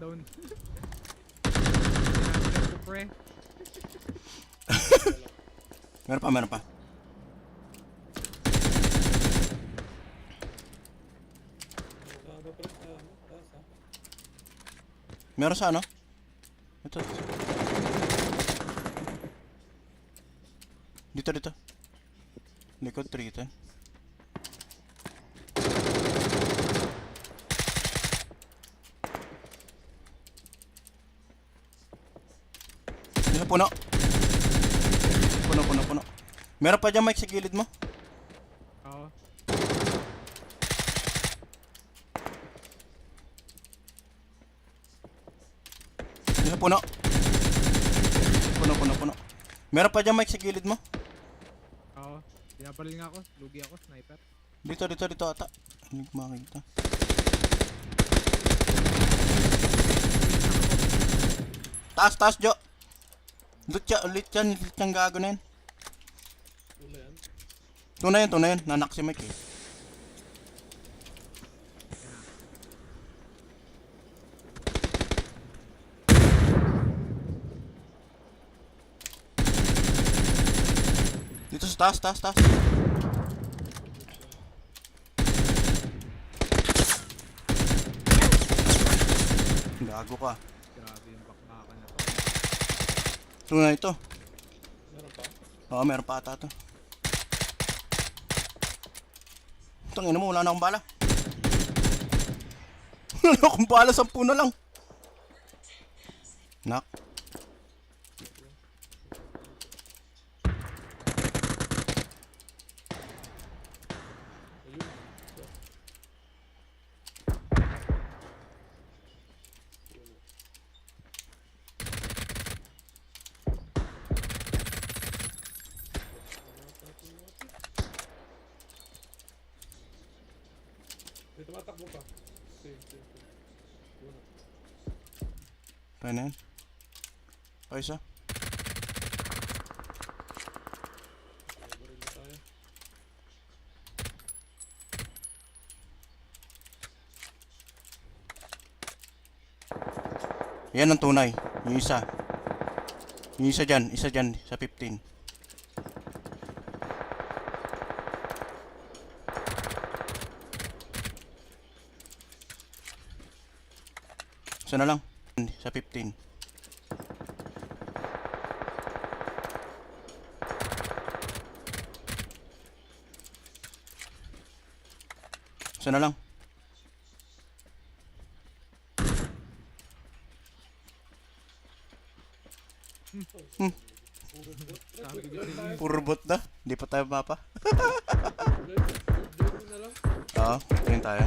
down. Pre. Meron pa, meron pa. Meron sa ano? Ito. Dito, dito. Likod 3 ito. Dito puno. Puno. Meron pa dyan, Mike, sa gilid mo. Oo. Dito puno. Puno. Meron pa dyan, Mike, sa gilid mo. Oo. Pinapaling ako. Lugi ako. Sniper. Dito ata. Hindi ko makikita. Taas, Jo. Ulit yan gago na yan. Tuna yun. Nanak si Mike eh. Dito sa taas. Gago ka. Grabe yung bakbakan na to. Tuna ito. Meron pa? Oo, meron pa ata to. Tangina mo, wala na akong bala. Wala na akong bala, 10 na lang. Nak. May tumatakbo pa. Same. Una. Kaya na yan. Pa isa. Baril na tayo. Yan ang tunay. Yung isa. Isa dyan sa 15. Isa na lang. Sa 15. Isa na lang. Puro bot na. Hindi pa tayo mapa. Join na lang. Oo, yun tayo.